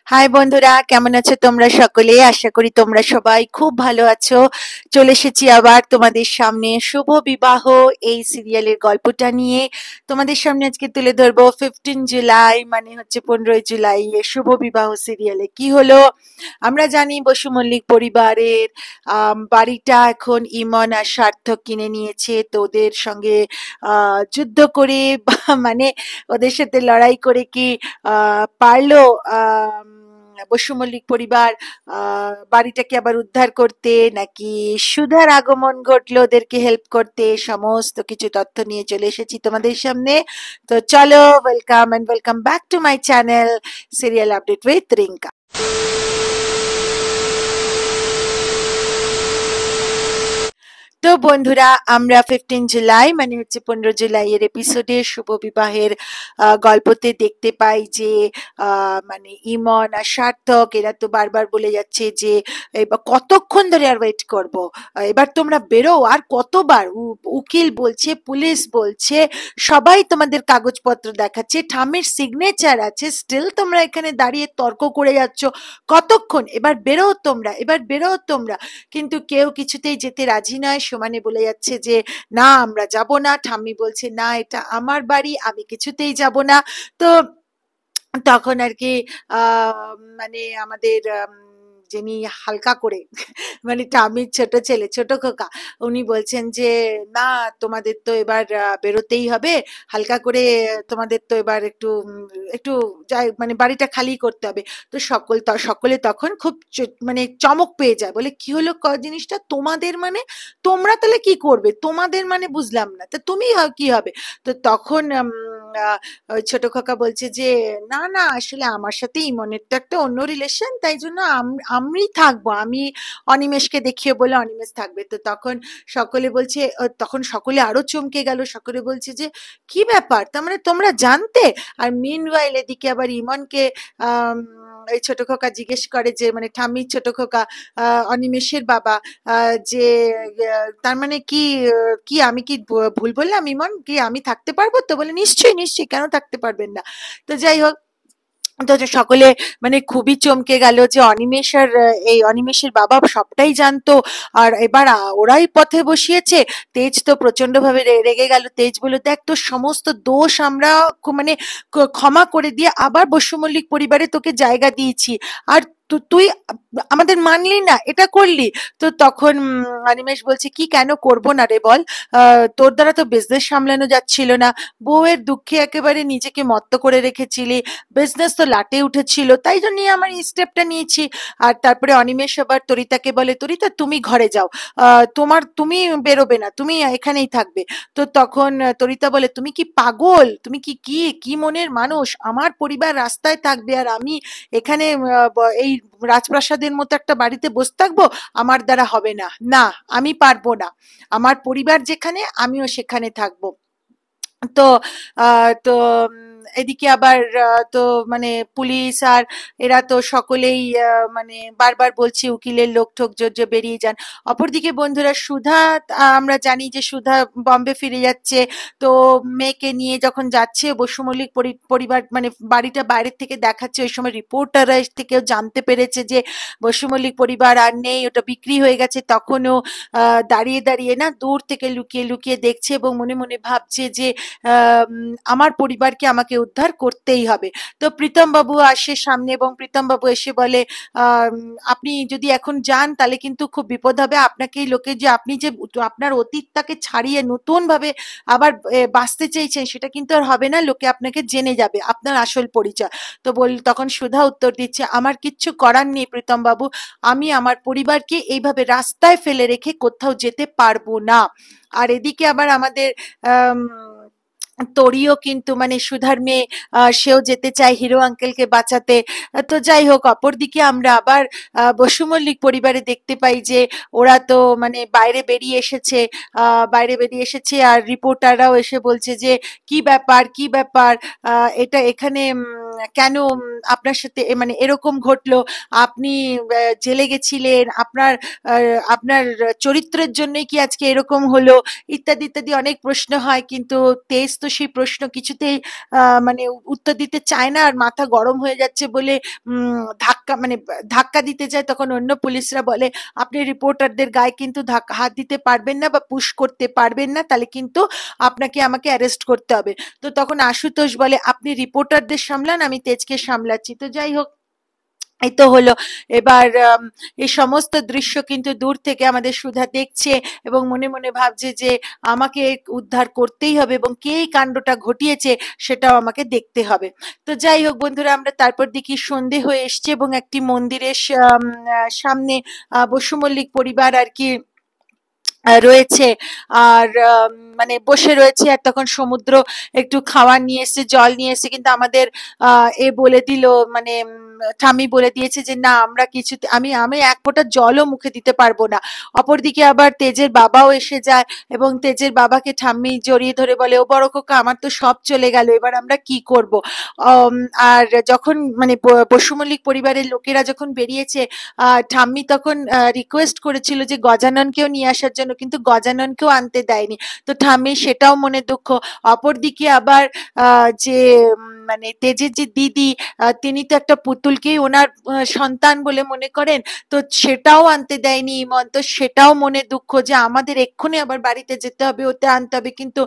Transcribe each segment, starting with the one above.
High বন্ধুরা, কেমন আছো তোমরা সকলে? আশা করি তোমরা সবাই খুব ভালো আছো। চলে এসেছি আবার তোমাদের সামনে শুভ বিবাহ এই সিরিয়ালের গল্পটা নিয়ে। তোমাদের সামনে আজকে তুলে ধরবো 15 জুলাই, মানে হচ্ছে 15ই জুলাই এর শুভ বিবাহ সিরিয়ালে কি হলো। আমরা জানি বসু মল্লিক পরিবারের বাড়িটা এখন ইমন আর সার্থক কিনে নিয়েছে। তো ওদের সঙ্গে যুদ্ধ করে মানে ওদের সাথে লড়াই করে কি পারলো বসু মল্লিক পরিবার বাড়িটাকে আবার উদ্ধার করতে, নাকি সুধার আগমন ঘটলো ওদেরকে হেল্প করতে? সমস্ত কিছু তথ্য নিয়ে চলে এসেছি তোমাদের সামনে। তো চলো, welcome and welcome back to my channel serial update with Rinka. তো বন্ধুরা, আমরা 15 জুলাই মানে হচ্ছে 15 জুলাই এর এপিসোডে শুভ বিবাহের গল্পতে দেখতে পাই যে মানে ইমন আর সার্থক এরা তো বারবার বলে যাচ্ছে যে এবার কতক্ষণ ধরে আর ওয়েট করব, এবার তোমরা বেরো। আর কতবার উকিল বলছে, পুলিশ বলছে, সবাই তোমাদের কাগজপত্র দেখাচ্ছে, ঠাম্মির সিগনেচার আছে, স্টিল তোমরা এখানে দাঁড়িয়ে তর্ক করে যাচ্ছ। কতক্ষণ? এবার বেরো তোমরা, এবার বেরো তোমরা। কিন্তু কেউ কিছুতেই যেতে রাজি নয়, সমানে বলে যাচ্ছে যে না, আমরা যাব না। ঠাম্মি বলছে না, এটা আমার বাড়ি, আমি কিছুতেই যাব না। তো তখন আর কি মানে আমাদের যিনি হালকা করে মানে ঠাম্মির ছোট ছেলে, ছোট খোকা, উনি বলছেন যে না, তোমাদের তো এবার বেরোতেই হবে। হালকা করে তোমাদের তো এবার একটু একটু যাই, মানে বাড়িটা খালি করতে হবে। তো সকলে তখন খুব মানে চমক পেয়ে যায়, বলে কি হলো জিনিসটা তোমাদের মানে? তোমরা তাহলে কি করবে? তোমাদের মানে বুঝলাম না, তা তুমি কি হবে? তো তখন ওই ছোট কাকা বলছে যে না না, আসলে আমার সাথে ইমনের তো একটা অন্য রিলেশন, তাই জন্য আমি থাকবো, আমি অনিমেষকে দেখিয়ে বলে অনিমেষ থাকবে। তো তখন সকলে বলছে, তখন সকলে আরো চমকে গেল। সকলে বলছে যে কি ব্যাপার, তার মানে তোমরা জানতে? আর মিনওয়াইল এদিকে আবার ইমনকে এই ছোট খোকা জিজ্ঞেস করে যে, মানে ঠাম্মির ছোট খোকা অনিমেষের বাবা, যে তার মানে কি, কি আমি কি ভুল বললাম ইমন? কি আমি থাকতে পারবো? তো বলে নিশ্চয়ই নিশ্চয়ই, কেন থাকতে পারবেন না? তো যাই হোক, তো যে সকলে মানে খুবই চমকে গেল যে অনিমেষ আর এই অনিমেষের বাবা সবটাই জানতো। আর এবার ওরাই পথে বসিয়েছে। তেজ তো প্রচন্ড ভাবে রেগে গেল। তেজ বলল, দেখ তোর সমস্ত দোষ আমরা মানে ক্ষমা করে দিয়ে আবার বসু মল্লিক পরিবারে তোকে জায়গা দিয়েছি, আর তুই আমাদের মানলি না, এটা করলি। তো তখন অনিমেষ বলছে, কি কেন করব না রে বল? তোর দ্বারা তো বিজনেস সামলানো যাচ্ছিল না, বউয়ের দুঃখে একেবারে নিজেকে মত্ত করে রেখেছিলি, বিজনেস তো লাটে উঠেছিল, তাই জন্য আমার এই স্টেপটা নিয়েছি। আর তারপরে অনিমেষ আবার তরিতাকে বলে, তরিতা তুমি ঘরে যাও, তুমি বেরোবে না, তুমি এখানেই থাকবে। তো তখন তরিতা বলে, তুমি কি পাগল? তুমি কি কি কি মনের মানুষ? আমার পরিবার রাস্তায় থাকবে আর আমি এখানে এই রাজপ্রাসাদের মতো একটা বাড়িতে বসে থাকবো? আমার দ্বারা হবে না, না, আমি পারবো না। আমার পরিবার যেখানে, আমিও সেখানে থাকবো। তো তো এদিকে আবার তো মানে পুলিশ আর এরা তো সকলেই মানে বারবার বলছে উকিলের লোক ঠোক যে বেরিয়ে যান। অপরদিকে বন্ধুরা, সুধা, আমরা জানি যে সুধা বম্বে ফিরে যাচ্ছে। তো মেয়েকে নিয়ে যখন যাচ্ছে, বসু মল্লিক পরিবার মানে বাড়িটা বাইরের থেকে দেখাচ্ছে, ওই সময় রিপোর্টাররা থেকেও জানতে পেরেছে যে বসু মল্লিক পরিবার আর নেই, ওটা বিক্রি হয়ে গেছে। তখনও দাঁড়িয়ে দাঁড়িয়ে না দূর থেকে লুকিয়ে লুকিয়ে দেখছে এবং মনে মনে ভাবছে যে আমার পরিবারকে আমাকে উদ্ধার করতেই হবে। তো প্রীতম বাবু আসে সামনে এবং প্রীতম বাবু এসে বলে, আপনি যদি এখন যান তাহলে কিন্তু খুব বিপদ হবে। আপনাকে লোকে যে আপনি যে আপনার অতীতটাকে ছাড়িয়ে নতুন ভাবে আবার বাঁচতে চেয়েছেন, সেটা কিন্তু আর হবে না, লোকে আপনাকে জেনে যাবে আপনার আসল পরিচয়। তো তখন সুধা উত্তর দিচ্ছে, আমার কিচ্ছু করার নেই প্রীতম বাবু, আমি আমার পরিবারকে এইভাবে রাস্তায় ফেলে রেখে কোথাও যেতে পারবো না। আর এদিকে আবার আমাদের আহ তরিও কিন্তু মানে সুধার মেয়ে, সেও যেতে চায় হিরো আঙ্কেলকে বাঁচাতে। তো যাই হোক, অপরদিকে আমরা আবার বসু মল্লিক পরিবারে দেখতে পাই যে ওরা তো মানে বাইরে বেরিয়ে এসেছে, বাইরে বেরিয়ে এসেছে আর রিপোর্টাররাও এসে বলছে যে কি ব্যাপার, কি ব্যাপার, এটা এখানে কেন আপনার সাথে মানে এরকম ঘটলো, আপনি জেলে গেছিলেন, আপনার চরিত্রের জন্যই কি আজকে এরকম হলো, ইত্যাদি ইত্যাদি অনেক প্রশ্ন হয়। কিন্তু তেজ তো সেই প্রশ্ন কিছুতেই মানে উত্তর দিতে চায় না, আর মাথা গরম হয়ে যাচ্ছে বলে ধাক্কা দিতে যায়। তখন অন্য পুলিশরা বলে আপনি রিপোর্টারদের গায়ে কিন্তু হাত দিতে পারবেন না বা পুশ করতে পারবেন না, তাহলে কিন্তু আপনাকে আমাকে অ্যারেস্ট করতে হবে। তো তখন আশুতোষ বলে আপনি রিপোর্টারদের সামলান, আমি তেজকে সামলাচ্ছি। তো যাই হোক, এই তো হলো। এবার এই সমস্ত দৃশ্য কিন্তু দূর থেকে আমাদের সুধা দেখছে এবং মনে মনে ভাবছে যে আমাকে উদ্ধার করতেই হবে এবং কে এই কাণ্ডটা ঘটিয়েছে সেটাও আমাকে দেখতে হবে। তো যাই হোক বন্ধুরা, আমরা তারপর দেখি সন্ধে হয়ে এসছে এবং একটি মন্দিরের সামনে বসু মল্লিক পরিবার আর কি রয়েছে, আর মানে বসে রয়েছে। আর তখন সমুদ্র একটু খাবার নিয়ে এসছে, জল নিয়ে এসছে, কিন্তু আমাদের এ বলে দিল, মানে ঠাম্মি বলে দিয়েছে যে না, আমরা কিছুতে আমি আমি এক ফোঁটা জলও মুখে দিতে পারবো না। অপরদিকে আবার তেজের বাবাও এসে যায় এবং তেজের বাবাকে ঠাম্মি জড়িয়ে ধরে বলে, ও বড় খোকা, আমার তো সব চলে গেল, এবার আমরা কি করব। আম, আর যখন মানে বসু মল্লিক পরিবারের লোকেরা যখন বেরিয়েছে, ঠাম্মি তখন রিকোয়েস্ট করেছিল যে গজাননকেও নিয়ে আসার জন্য, কিন্তু গজাননকেও আনতে দেয়নি। তো ঠাম্মি সেটাও মনে দুঃখ। অপরদিকে আবার যে মানে তেজের যে দিদি, তিনি তো একটা পুতুলকেই ওনার সন্তান বলে মনে করেন, তো সেটাও আনতে দেয়নি ইমন। তো সেটাও মনে দুঃখ যে আমাদের এক্ষুনি আবার বাড়িতে যেতে হবে, ওতে আনতে হবে। কিন্তু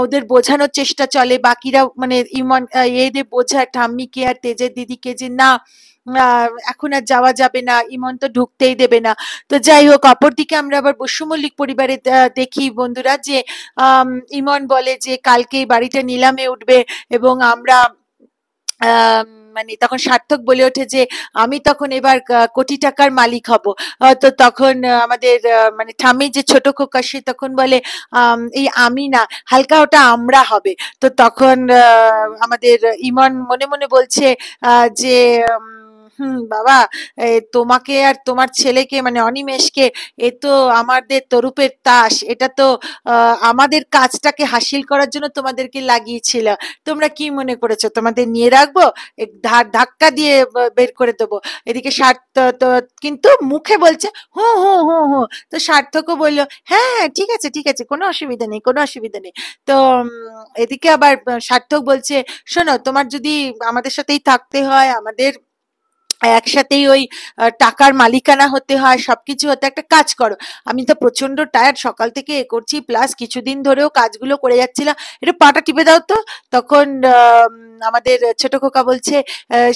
ওদের বোঝানোর চেষ্টা চলে, বাকিরা মানে ইমন এদের বোঝায় ঠাম্মিকে আর তেজের দিদিকে যে না, এখন আর যাওয়া যাবে না, ইমন তো ঢুকতেই দেবে না। তো যাই হোক, অপরদিকে আমরা আবার বসু মল্লিক পরিবারে দেখি বন্ধুরা যে ইমন বলে যে কালকে এই বাড়িটা নিলামে উঠবে এবং আমরা মানে তখন সার্থক বলে ওঠে যে আমি তখন এবার কোটি টাকার মালিক হব। তো তখন আমাদের মানে ঠাম্মির যে ছোট খোকা, সে তখন বলে এই আমি না, হালকা ওটা আমরা হবে। তো তখন আমাদের ইমন মনে মনে বলছে যে বাবা, তোমাকে আর তোমার ছেলেকে মানে অনিমেষকে, এ তো আমাদের তরুপের তাস, এটা তো আমাদের কাজটাকে হাসিল করার জন্য তোমাদেরকে লাগিয়েছিল। তোমরা কি মনে করেছো তোমাদের নিয়ে রাখবো? ধাক্কা দিয়ে বের করে দেবো। এদিকে কিন্তু মুখে বলছে হু হু হু হু। তো সার্থকও বললো হ্যাঁ হ্যাঁ, ঠিক আছে ঠিক আছে, কোনো অসুবিধা নেই, কোনো অসুবিধা নেই। তো এদিকে আবার সার্থক বলছে শোনো, তোমার যদি আমাদের সাথেই থাকতে হয়, আমাদের একসাথেই ওই টাকার মালিকানা হতে হয়, সবকিছু হতে, একটা কাজ করো। আমি তো প্রচন্ড টায়ার্ড, সকাল থেকে এ করছি, প্লাস কিছুদিন ধরেও কাজগুলো করে যাচ্ছিলাম, একটু পাটা টিপে দাও তো। তখন আমাদের ছোট খোকা বলছে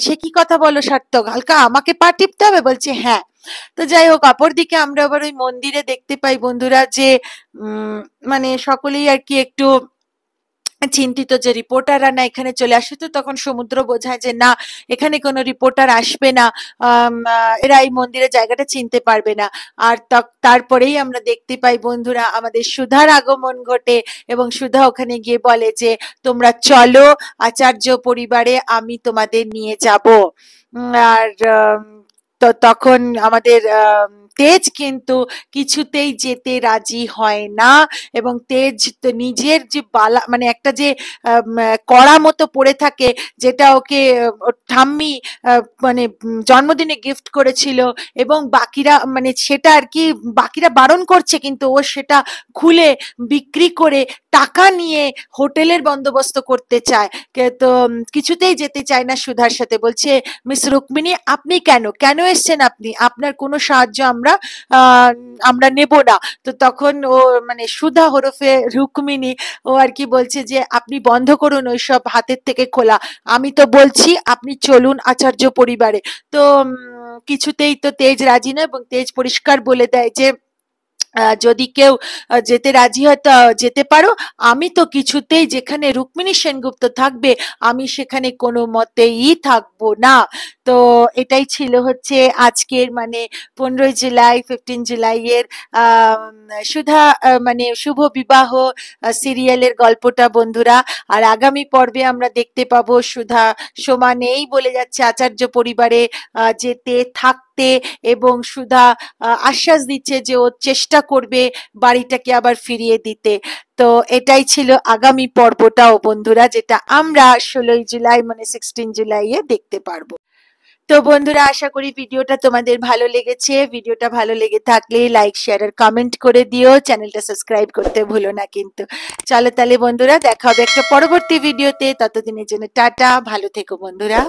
সে কি কথা বলো সার্থক, হালকা আমাকে পা টিপতে হবে? বলছে হ্যাঁ। তো যাই হোক, অপরদিকে আমরা আবার ওই মন্দিরে দেখতে পাই বন্ধুরা যে মানে সকলেই আর কি একটু চিন্তিত যে রিপোর্টাররা না এখানে চলে আসে। তো তখন সমুদ্র বোঝায় যে না, এখানে কোনো রিপোর্টার আসবে না, এরা এই মন্দিরের জায়গাটা চিনতে পারবে না। আর তারপরেই আমরা দেখতে পাই বন্ধুরা আমাদের সুধার আগমন ঘটে এবং সুধা ওখানে গিয়ে বলে যে তোমরা চলো আচার্য পরিবারে, আমি তোমাদের নিয়ে যাব। আর তো তখন আমাদের তেজ কিন্তু কিছুতেই যেতে রাজি হয় না এবং তেজ তো নিজের যে বালা মানে একটা যে কড়া মতো পড়ে থাকে, যেটা ওকে ওর ঠাম্মি মানে জন্মদিনে গিফট করেছিল, এবং বাকিরা মানে সেটা আর কি বাকিরা বারণ করছে, কিন্তু ও সেটা খুলে বিক্রি করে টাকা নিয়ে হোটেলের বন্দোবস্ত করতে চায়। তো কিছুতেই যেতে চায় না সুধার সাথে। বলছে মিস রুক্মিণী, আপনি কেন কেন এসছেন, আপনি, আপনার কোনো সাহায্য আমরা নেব না। তো তখন ও মানে সুধা হরফে রুক্মিণী, ও আর কি বলছে যে আপনি বন্ধ করুন ওইসব হাতের থেকে খোলা, আমি তো বলছি আপনি চলুন আচার্য পরিবারে। তো কিছুতেই তো তেজ রাজি নয় এবং তেজ পরিষ্কার বলে দেয় যে যদি কেউ যেতে রাজি হয় তা যেতে পারো, আমি তো কিছুতেই, যেখানে রুক্মিণী সেনগুপ্ত থাকবে আমি সেখানে কোনো মতেই থাকবো না। তো এটাই ছিল হচ্ছে আজকের মানে 15 জুলাই 15 জুলাই এর সুধা মানে শুভ বিবাহ সিরিয়ালের গল্পটা বন্ধুরা। আর আগামী পর্বে আমরা দেখতে পাবো সুধা সমানেই বলে যাচ্ছে আচার্য পরিবারে যেতে থাকতে বোঝাতে এবং সুধা আশ্বাস দিচ্ছে যে ও চেষ্টা করবে বাড়িটাকে আবার ফিরিয়ে দিতে। তো এটাই ছিল আগামী পর্বটাও বন্ধুরা, যেটা আমরা 16ই জুলাই মানে 16 জুলাইয়ে দেখতে পারবো। তো বন্ধুরা, আশা করি ভিডিওটা তোমাদের ভালো লেগেছে। ভিডিওটা ভালো লেগে থাকলে লাইক, শেয়ার আর কমেন্ট করে দিও। চ্যানেলটা সাবস্ক্রাইব করতে ভুলো না কিন্তু। চলো তাহলে বন্ধুরা, দেখা হবে একটা পরবর্তী ভিডিওতে। ততদিনের জন্য টাটা, ভালো থেকো বন্ধুরা।